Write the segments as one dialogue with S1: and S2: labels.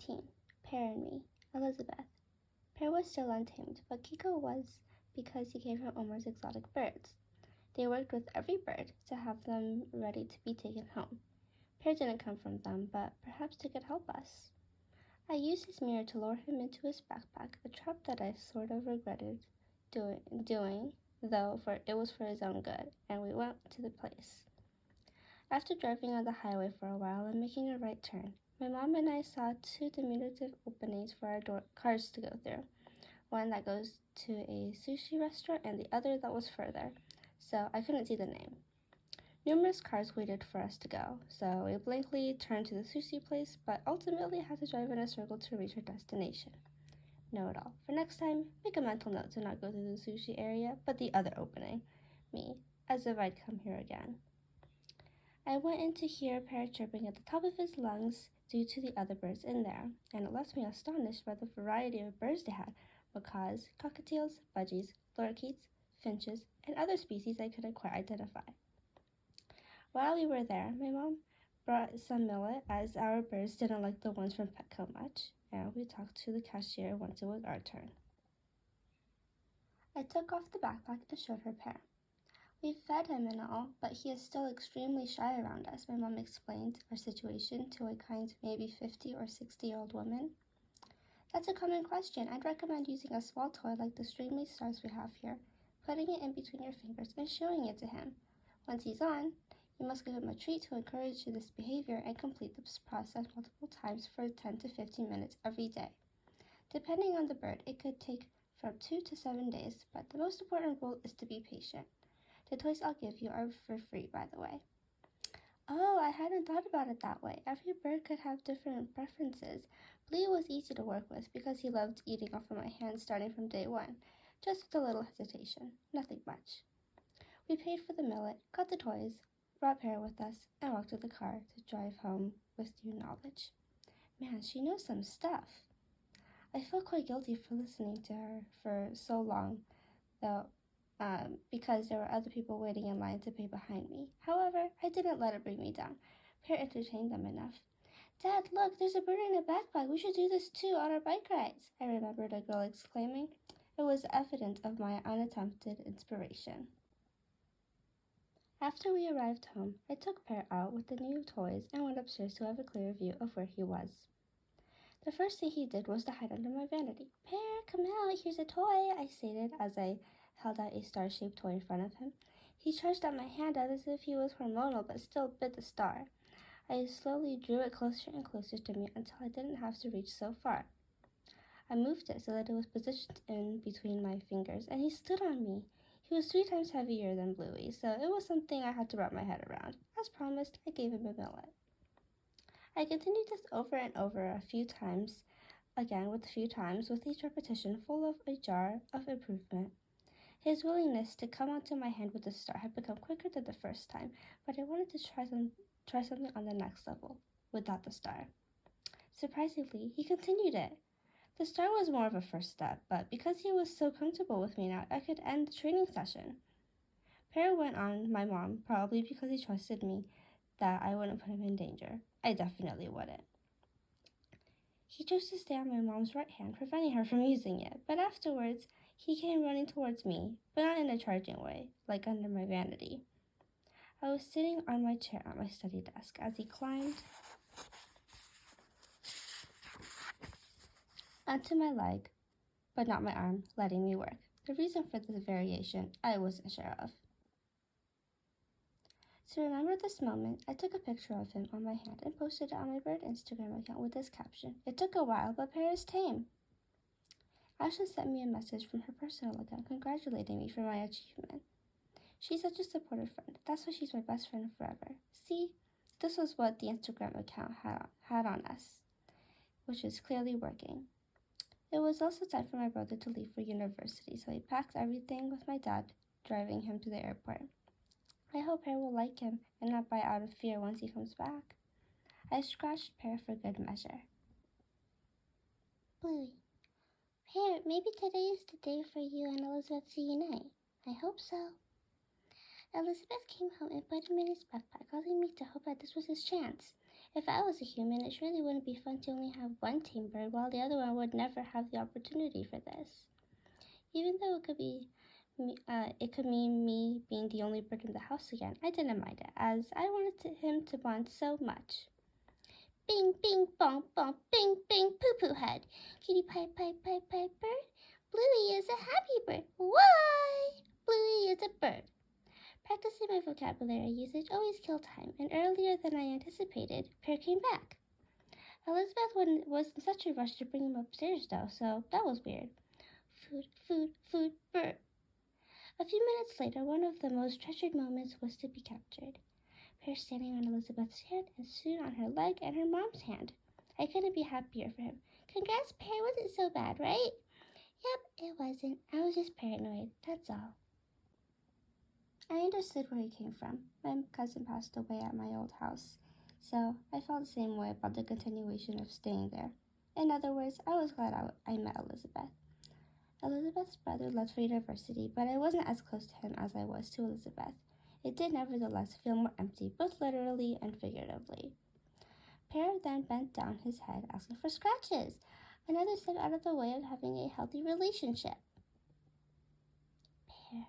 S1: 13, Pear and me, Elizabeth. Pear was still untamed, but Kiko was because he came from Omar's exotic birds. They worked with every bird to have them ready to be taken home. Pear didn't come from them, but perhaps they could help us. I used his mirror to lower him into his backpack, a trap that I sort of regretted doing, though it was for his own good, and we went to the place. After driving on the highway for a while and making a right turn, my mom and I saw two diminutive openings for our cars to go through, one that goes to a sushi restaurant and the other that was further, so I couldn't see the name. Numerous cars waited for us to go, so we blankly turned to the sushi place, but ultimately had to drive in a circle to reach our destination. Know it all. For next time, make a mental note to not go through the sushi area, but the other opening. Me, as if I'd come here again. I went in to hear Pear chirping at the top of his lungs due to the other birds in there, and it left me astonished by the variety of birds they had: macaws, cockatiels, budgies, lorikeets, finches, and other species I couldn't quite identify. While we were there, my mom brought some millet, as our birds didn't like the ones from Petco much, and we talked to the cashier once it was our turn. I took off the backpack and showed her Pear. We fed him and all, but he is still extremely shy around us, my mom explained our situation to a kind, maybe 50 or 60-year-old woman. That's a common question. I'd recommend using a small toy like the stringly stars we have here, putting it in between your fingers and showing it to him. Once he's on, you must give him a treat to encourage this behavior and complete this process multiple times for 10 to 15 minutes every day. Depending on the bird, it could take from 2 to 7 days, but the most important rule is to be patient. The toys I'll give you are for free, by the way. Oh, I hadn't thought about it that way. Every bird could have different preferences. Blue was easy to work with because he loved eating off of my hand starting from day one, just with a little hesitation, nothing much. We paid for the millet, got the toys, brought Pear with us, and walked to the car to drive home with new knowledge. Man, she knows some stuff. I felt quite guilty for listening to her for so long, though, because there were other people waiting in line to pay behind me. However, I didn't let it bring me down. Pear entertained them enough. Dad, look, there's a bird in a backpack. We should do this too on our bike rides, I remembered a girl exclaiming. It was evidence of my unattempted inspiration. After we arrived home, I took Pear out with the new toys and went upstairs to have a clear view of where he was. The first thing he did was to hide under my vanity. Pear, come out, here's a toy, I stated as I held out a star-shaped toy in front of him. He charged at my hand as if he was hormonal, but still bit the star. I slowly drew it closer and closer to me until I didn't have to reach so far. I moved it so that it was positioned in between my fingers, and he stood on me. He was 3 times heavier than Bluey, so it was something I had to wrap my head around. As promised, I gave him a millet. I continued this over and over a few times, with each repetition full of a jar of improvement. His willingness to come onto my hand with the star had become quicker than the first time, but I wanted to try something on the next level, without the star. Surprisingly, he continued it. The star was more of a first step, but because he was so comfortable with me now, I could end the training session. Pear went on my mom, probably because he trusted me that I wouldn't put him in danger. I definitely wouldn't. He chose to stay on my mom's right hand, preventing her from using it, but afterwards, he came running towards me, but not in a charging way, like under my vanity. I was sitting on my chair at my study desk as he climbed onto my leg, but not my arm, letting me work. The reason for this variation, I wasn't sure of. To remember this moment, I took a picture of him on my hand and posted it on my bird Instagram account with this caption: "It took a while, but Pear is tame." Ashlyn sent me a message from her personal account congratulating me for my achievement. She's such a supportive friend. That's why she's my best friend forever. See, this was what the Instagram account had on us, which is clearly working. It was also time for my brother to leave for university, so I packed everything with my dad, driving him to the airport. I hope Pear will like him and not bite out of fear once he comes back. I scratched Pear for good measure. Bluey. Pear, maybe today is the day for you and Elizabeth to unite. I hope so. Elizabeth came home and put him in his backpack, causing me to hope that this was his chance. If I was a human, it surely wouldn't be fun to only have one tame bird while the other one would never have the opportunity for this. Even though it could mean me being the only bird in the house again, I didn't mind it, as I wanted him to bond so much. Bing, bing, bong, bong, bing, bing, poo-poo head. Kitty pipe, pipe, pipe, pipe, bird. Bluey is a happy bird. Why? Bluey is a bird. Practicing my vocabulary usage always killed time, and earlier than I anticipated, Pear came back. Elizabeth was in such a rush to bring him upstairs, though, so that was weird. Food, food, food, bird. A few minutes later, one of the most treasured moments was to be captured. Pear standing on Elizabeth's hand and soon on her leg and her mom's hand. I couldn't be happier for him. Congrats, Pear, wasn't so bad, right? Yep, it wasn't. I was just paranoid, that's all. I understood where he came from. My cousin passed away at my old house, so I felt the same way about the continuation of staying there. In other words, I was glad I met Elizabeth. Elizabeth's brother left for university, but I wasn't as close to him as I was to Elizabeth. It did nevertheless feel more empty, both literally and figuratively. Pear then bent down his head, asking for scratches, another step out of the way of having a healthy relationship. Pear,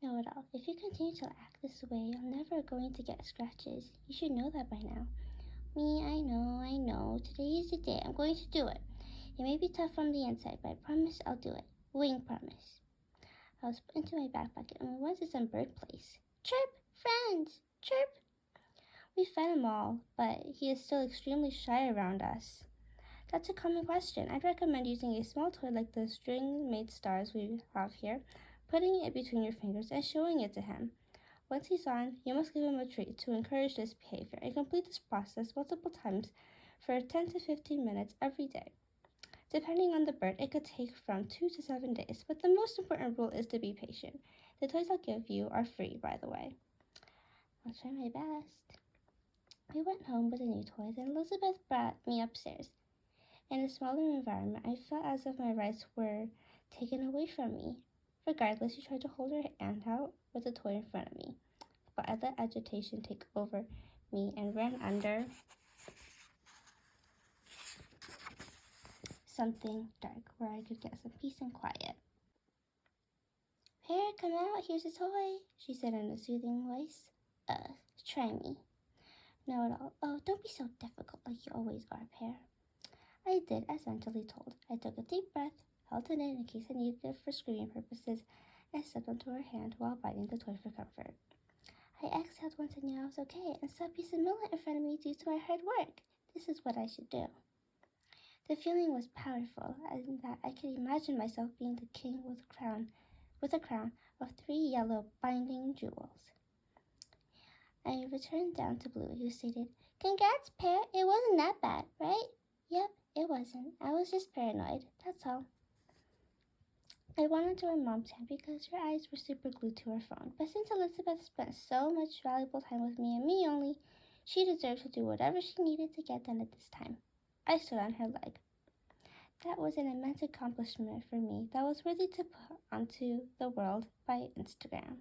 S1: know it all. If you continue to act this way, you're never going to get scratches. You should know that by now. Me, I know. Today is the day. I'm going to do it. It may be tough from the inside, but I promise I'll do it. Wing promise. I was put into my back pocket and we went to some bird place. Chirp, friends! Chirp! We fed him all, but he is still extremely shy around us. That's a common question. I'd recommend using a small toy like the string-made stars we have here, putting it between your fingers and showing it to him. Once he's on, you must give him a treat to encourage this behavior and complete this process multiple times for 10 to 15 minutes every day. Depending on the bird, it could take from 2 to 7 days, but the most important rule is to be patient. The toys I'll give you are free, by the way. I'll try my best. We went home with the new toys, and Elizabeth brought me upstairs. In a smaller environment, I felt as if my rights were taken away from me. Regardless, she tried to hold her hand out with the toy in front of me, but I let agitation take over me and ran under something dark where I could get some peace and quiet. Pear, come out, here's a toy, she said in a soothing voice. Try me. Know it all. Oh, don't be so difficult like you always are, Pear. I did as mentally told. I took a deep breath, held it in case I needed it for screaming purposes, and stepped onto her hand while biting the toy for comfort. I exhaled once I knew I was okay and saw a piece of millet in front of me due to my hard work. This is what I should do. The feeling was powerful, and that I could imagine myself being the king with a crown of 3 yellow binding jewels. I returned down to Blue, who stated, Congrats, Pear. It wasn't that bad, right? Yep, it wasn't. I was just paranoid, that's all. I wanted to her mom's hand because her eyes were super glued to her phone, but since Elizabeth spent so much valuable time with me and me only, she deserved to do whatever she needed to get done at this time. I stood on her leg. That was an immense accomplishment for me that was worthy to put onto the world by Instagram.